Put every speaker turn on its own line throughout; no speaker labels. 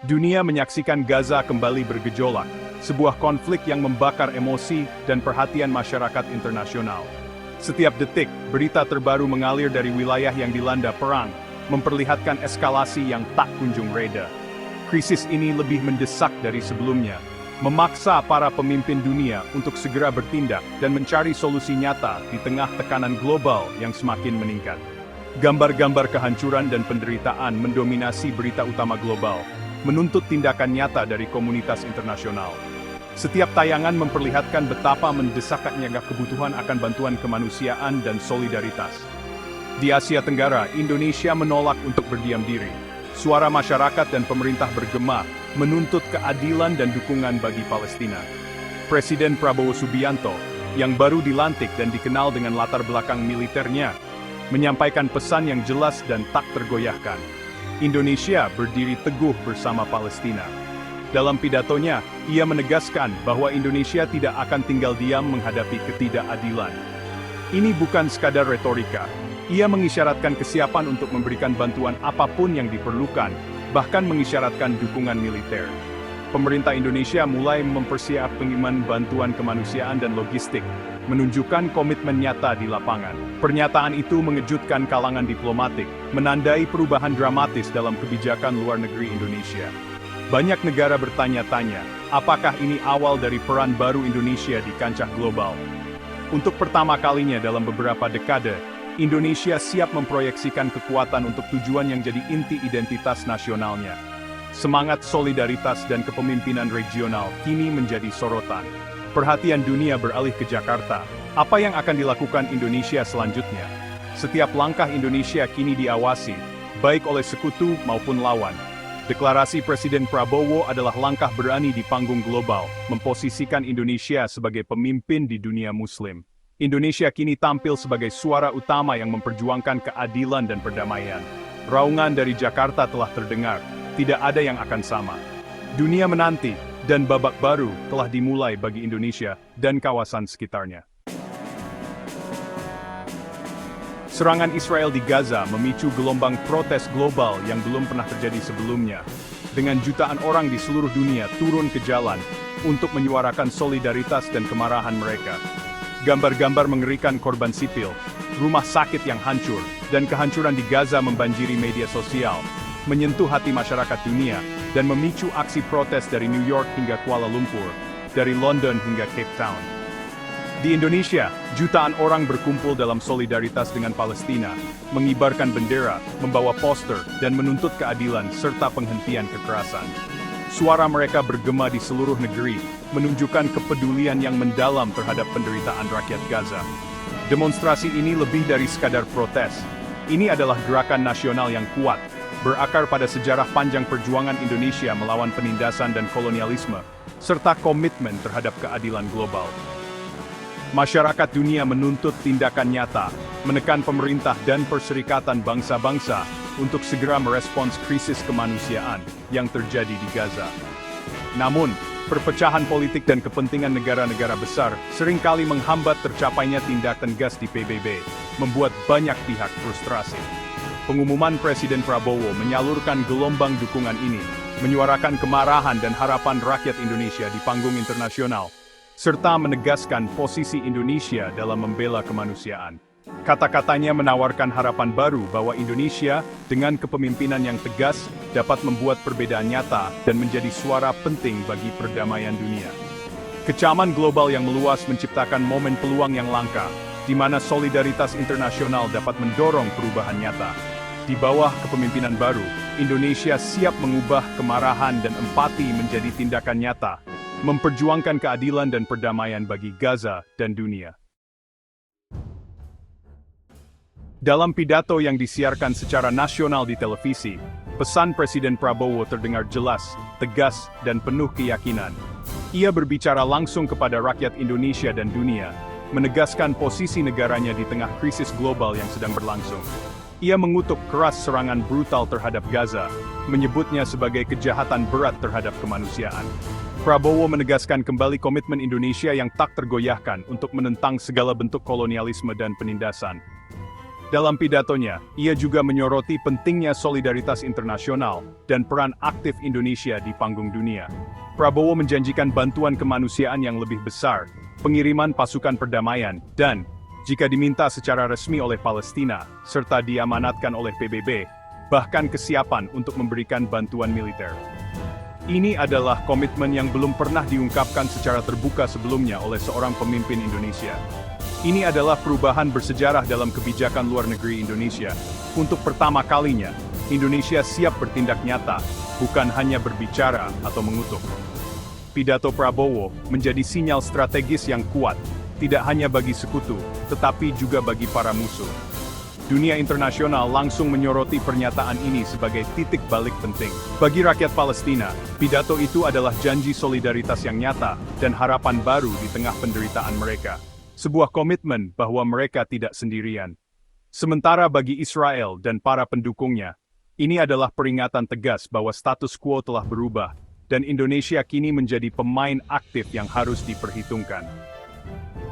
Dunia menyaksikan Gaza kembali bergejolak, sebuah konflik yang membakar emosi dan perhatian masyarakat internasional. Setiap detik, berita terbaru mengalir dari wilayah yang dilanda perang, memperlihatkan eskalasi yang tak kunjung reda. Krisis ini lebih mendesak dari sebelumnya, memaksa para pemimpin dunia untuk segera bertindak dan mencari solusi nyata di tengah tekanan global yang semakin meningkat. Gambar-gambar kehancuran dan penderitaan mendominasi berita utama global, menuntut tindakan nyata dari komunitas internasional. Setiap tayangan memperlihatkan betapa mendesaknya kebutuhan akan bantuan kemanusiaan dan solidaritas. Di Asia Tenggara, Indonesia menolak untuk berdiam diri. Suara masyarakat dan pemerintah bergema, menuntut keadilan dan dukungan bagi Palestina. Presiden Prabowo Subianto, yang baru dilantik dan dikenal dengan latar belakang militernya, menyampaikan pesan yang jelas dan tak tergoyahkan. Indonesia berdiri teguh bersama Palestina. Dalam pidatonya, ia menegaskan bahwa Indonesia tidak akan tinggal diam menghadapi ketidakadilan. Ini bukan sekadar retorika. Ia mengisyaratkan kesiapan untuk memberikan bantuan apapun yang diperlukan, bahkan mengisyaratkan dukungan militer. Pemerintah Indonesia mulai mempersiapkan pengiriman bantuan kemanusiaan dan logistik, menunjukkan komitmen nyata di lapangan. Pernyataan itu mengejutkan kalangan diplomatik, menandai perubahan dramatis dalam kebijakan luar negeri Indonesia. Banyak negara bertanya-tanya, apakah ini awal dari peran baru Indonesia di kancah global? Untuk pertama kalinya dalam beberapa dekade, Indonesia siap memproyeksikan kekuatan untuk tujuan yang jadi inti identitas nasionalnya. Semangat solidaritas dan kepemimpinan regional kini menjadi sorotan. Perhatian dunia beralih ke Jakarta. Apa yang akan dilakukan Indonesia selanjutnya? Setiap langkah Indonesia kini diawasi, baik oleh sekutu maupun lawan. Deklarasi Presiden Prabowo adalah langkah berani di panggung global, memposisikan Indonesia sebagai pemimpin di dunia Muslim. Indonesia kini tampil sebagai suara utama yang memperjuangkan keadilan dan perdamaian. Raungan dari Jakarta telah terdengar, tidak ada yang akan sama. Dunia menanti, dan babak baru telah dimulai bagi Indonesia dan kawasan sekitarnya. Serangan Israel di Gaza memicu gelombang protes global yang belum pernah terjadi sebelumnya, dengan jutaan orang di seluruh dunia turun ke jalan untuk menyuarakan solidaritas dan kemarahan mereka. Gambar-gambar mengerikan korban sipil, rumah sakit yang hancur, dan kehancuran di Gaza membanjiri media sosial, menyentuh hati masyarakat dunia, dan memicu aksi protes dari New York hingga Kuala Lumpur, dari London hingga Cape Town. Di Indonesia, jutaan orang berkumpul dalam solidaritas dengan Palestina, mengibarkan bendera, membawa poster, dan menuntut keadilan serta penghentian kekerasan. Suara mereka bergema di seluruh negeri, menunjukkan kepedulian yang mendalam terhadap penderitaan rakyat Gaza. Demonstrasi ini lebih dari sekadar protes. Ini adalah gerakan nasional yang kuat, berakar pada sejarah panjang perjuangan Indonesia melawan penindasan dan kolonialisme, serta komitmen terhadap keadilan global. Masyarakat dunia menuntut tindakan nyata, menekan pemerintah dan perserikatan bangsa-bangsa untuk segera merespons krisis kemanusiaan yang terjadi di Gaza. Namun, perpecahan politik dan kepentingan negara-negara besar seringkali menghambat tercapainya tindakan tegas di PBB, membuat banyak pihak frustrasi. Pengumuman Presiden Prabowo menyalurkan gelombang dukungan ini, menyuarakan kemarahan dan harapan rakyat Indonesia di panggung internasional, serta menegaskan posisi Indonesia dalam membela kemanusiaan. Kata-katanya menawarkan harapan baru bahwa Indonesia, dengan kepemimpinan yang tegas, dapat membuat perbedaan nyata dan menjadi suara penting bagi perdamaian dunia. Kecaman global yang meluas menciptakan momen peluang yang langka, di mana solidaritas internasional dapat mendorong perubahan nyata. Di bawah kepemimpinan baru, Indonesia siap mengubah kemarahan dan empati menjadi tindakan nyata, memperjuangkan keadilan dan perdamaian bagi Gaza dan dunia. Dalam pidato yang disiarkan secara nasional di televisi, pesan Presiden Prabowo terdengar jelas, tegas, dan penuh keyakinan. Ia berbicara langsung kepada rakyat Indonesia dan dunia, menegaskan posisi negaranya di tengah krisis global yang sedang berlangsung. Ia mengutuk keras serangan brutal terhadap Gaza, menyebutnya sebagai kejahatan berat terhadap kemanusiaan. Prabowo menegaskan kembali komitmen Indonesia yang tak tergoyahkan untuk menentang segala bentuk kolonialisme dan penindasan. Dalam pidatonya, ia juga menyoroti pentingnya solidaritas internasional dan peran aktif Indonesia di panggung dunia. Prabowo menjanjikan bantuan kemanusiaan yang lebih besar, pengiriman pasukan perdamaian, dan, jika diminta secara resmi oleh Palestina, serta diamanatkan oleh PBB, bahkan kesiapan untuk memberikan bantuan militer. Ini adalah komitmen yang belum pernah diungkapkan secara terbuka sebelumnya oleh seorang pemimpin Indonesia. Ini adalah perubahan bersejarah dalam kebijakan luar negeri Indonesia. Untuk pertama kalinya, Indonesia siap bertindak nyata, bukan hanya berbicara atau mengutuk. Pidato Prabowo menjadi sinyal strategis yang kuat, tidak hanya bagi sekutu, tetapi juga bagi para musuh. Dunia internasional langsung menyoroti pernyataan ini sebagai titik balik penting. Bagi rakyat Palestina, pidato itu adalah janji solidaritas yang nyata dan harapan baru di tengah penderitaan mereka. Sebuah komitmen bahwa mereka tidak sendirian. Sementara bagi Israel dan para pendukungnya, ini adalah peringatan tegas bahwa status quo telah berubah, dan Indonesia kini menjadi pemain aktif yang harus diperhitungkan.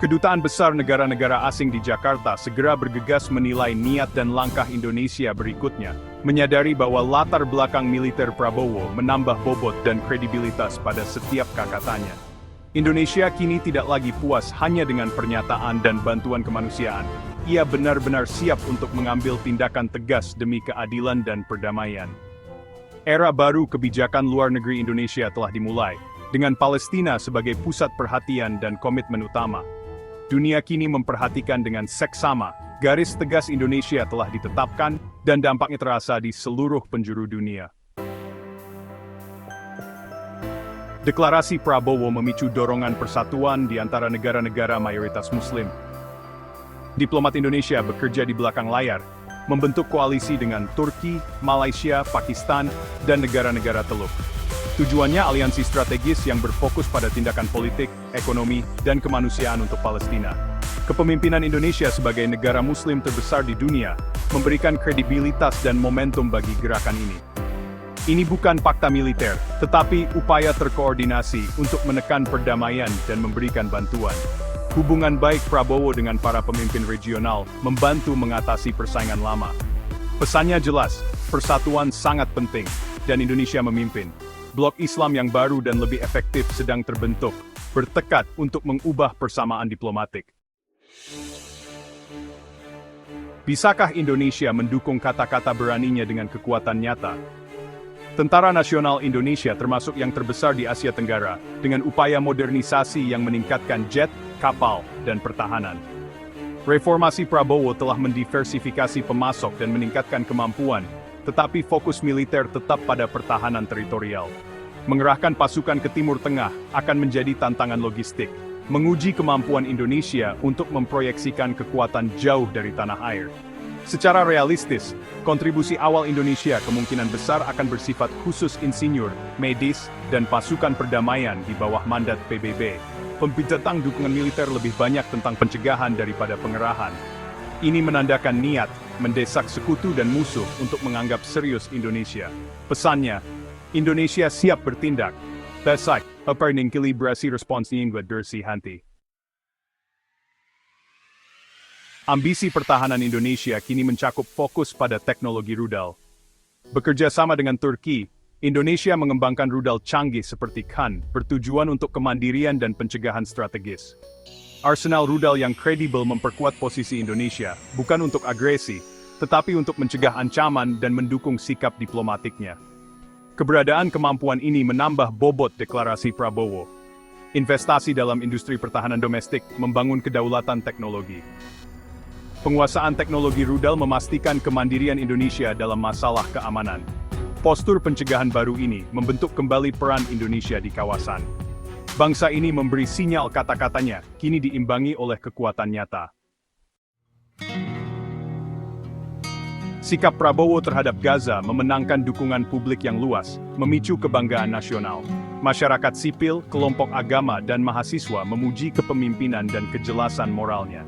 Kedutaan besar negara-negara asing di Jakarta segera bergegas menilai niat dan langkah Indonesia berikutnya, menyadari bahwa latar belakang militer Prabowo menambah bobot dan kredibilitas pada setiap kata-katanya. Indonesia kini tidak lagi puas hanya dengan pernyataan dan bantuan kemanusiaan. Ia benar-benar siap untuk mengambil tindakan tegas demi keadilan dan perdamaian. Era baru kebijakan luar negeri Indonesia telah dimulai, dengan Palestina sebagai pusat perhatian dan komitmen utama. Dunia kini memperhatikan dengan seksama, garis tegas Indonesia telah ditetapkan, dan dampaknya terasa di seluruh penjuru dunia. Deklarasi Prabowo memicu dorongan persatuan di antara negara-negara mayoritas Muslim. Diplomat Indonesia bekerja di belakang layar, membentuk koalisi dengan Turki, Malaysia, Pakistan, dan negara-negara Teluk. Tujuannya aliansi strategis yang berfokus pada tindakan politik, ekonomi, dan kemanusiaan untuk Palestina. Kepemimpinan Indonesia sebagai negara Muslim terbesar di dunia memberikan kredibilitas dan momentum bagi gerakan ini. Ini bukan fakta militer, tetapi upaya terkoordinasi untuk menekan perdamaian dan memberikan bantuan. Hubungan baik Prabowo dengan para pemimpin regional membantu mengatasi persaingan lama. Pesannya jelas, persatuan sangat penting, dan Indonesia memimpin. Blok Islam yang baru dan lebih efektif sedang terbentuk, bertekad untuk mengubah persamaan diplomatik. Bisakah Indonesia mendukung kata-kata beraninya dengan kekuatan nyata? Tentara Nasional Indonesia termasuk yang terbesar di Asia Tenggara, dengan upaya modernisasi yang meningkatkan jet, kapal, dan pertahanan. Reformasi Prabowo telah mendiversifikasi pemasok dan meningkatkan kemampuan, tetapi fokus militer tetap pada pertahanan teritorial. Mengerahkan pasukan ke Timur Tengah akan menjadi tantangan logistik, menguji kemampuan Indonesia untuk memproyeksikan kekuatan jauh dari tanah air. Secara realistis, kontribusi awal Indonesia kemungkinan besar akan bersifat khusus insinyur, medis, dan pasukan perdamaian di bawah mandat PBB. Pembinaan dukungan militer lebih banyak tentang pencegahan daripada pengerahan. Ini menandakan niat, mendesak sekutu dan musuh untuk menganggap serius Indonesia. Pesannya, Indonesia siap bertindak. Besak, equilibrasi responsnya hanti. Ambisi pertahanan Indonesia kini mencakup fokus pada teknologi rudal. Bekerja sama dengan Turki, Indonesia mengembangkan rudal canggih seperti Khan, bertujuan untuk kemandirian dan pencegahan strategis. Arsenal rudal yang kredibel memperkuat posisi Indonesia, bukan untuk agresi, tetapi untuk mencegah ancaman dan mendukung sikap diplomatiknya. Keberadaan kemampuan ini menambah bobot deklarasi Prabowo. Investasi dalam industri pertahanan domestik membangun kedaulatan teknologi. Penguasaan teknologi rudal memastikan kemandirian Indonesia dalam masalah keamanan. Postur pencegahan baru ini membentuk kembali peran Indonesia di kawasan. Bangsa ini memberi sinyal kata-katanya, kini diimbangi oleh kekuatan nyata. Sikap Prabowo terhadap Gaza memenangkan dukungan publik yang luas, memicu kebanggaan nasional. Masyarakat sipil, kelompok agama, dan mahasiswa memuji kepemimpinan dan kejelasan moralnya.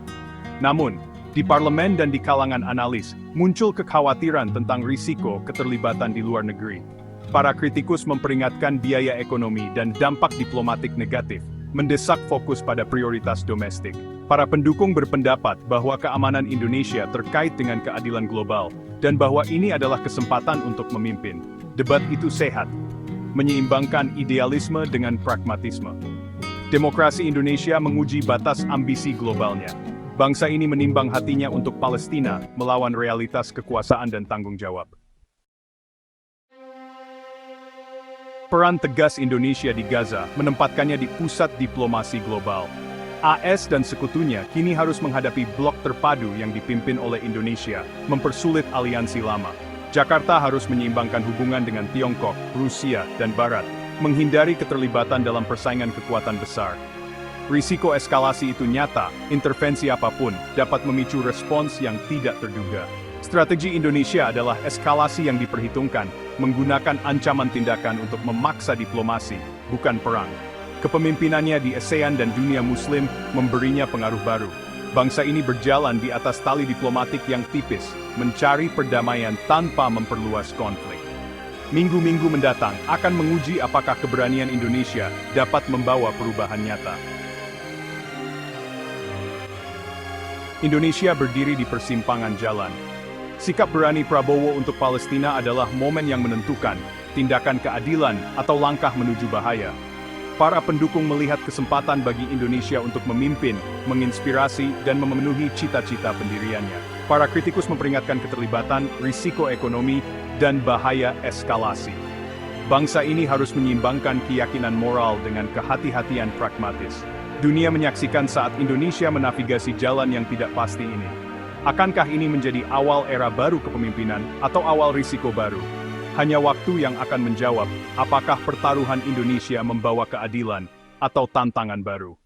Namun, di parlemen dan di kalangan analis, muncul kekhawatiran tentang risiko keterlibatan di luar negeri. Para kritikus memperingatkan biaya ekonomi dan dampak diplomatik negatif, mendesak fokus pada prioritas domestik. Para pendukung berpendapat bahwa keamanan Indonesia terkait dengan keadilan global, dan bahwa ini adalah kesempatan untuk memimpin. Debat itu sehat, menyeimbangkan idealisme dengan pragmatisme. Demokrasi Indonesia menguji batas ambisi globalnya. Bangsa ini menimbang hatinya untuk Palestina, melawan realitas kekuasaan dan tanggung jawab. Peran tegas Indonesia di Gaza menempatkannya di pusat diplomasi global. AS dan sekutunya kini harus menghadapi blok terpadu yang dipimpin oleh Indonesia, mempersulit aliansi lama. Jakarta harus menyeimbangkan hubungan dengan Tiongkok, Rusia, dan Barat, menghindari keterlibatan dalam persaingan kekuatan besar. Risiko eskalasi itu nyata, intervensi apapun dapat memicu respons yang tidak terduga. Strategi Indonesia adalah eskalasi yang diperhitungkan, menggunakan ancaman tindakan untuk memaksa diplomasi, bukan perang. Kepemimpinannya di ASEAN dan dunia Muslim memberinya pengaruh baru. Bangsa ini berjalan di atas tali diplomatik yang tipis, mencari perdamaian tanpa memperluas konflik. Minggu-minggu mendatang akan menguji apakah keberanian Indonesia dapat membawa perubahan nyata. Indonesia berdiri di persimpangan jalan. Sikap berani Prabowo untuk Palestina adalah momen yang menentukan, tindakan keadilan atau langkah menuju bahaya. Para pendukung melihat kesempatan bagi Indonesia untuk memimpin, menginspirasi, dan memenuhi cita-cita pendiriannya. Para kritikus memperingatkan keterlibatan, risiko ekonomi, dan bahaya eskalasi. Bangsa ini harus menyeimbangkan keyakinan moral dengan kehati-hatian pragmatis. Dunia menyaksikan saat Indonesia menavigasi jalan yang tidak pasti ini. Akankah ini menjadi awal era baru kepemimpinan atau awal risiko baru? Hanya waktu yang akan menjawab apakah pertaruhan Indonesia membawa keadilan atau tantangan baru.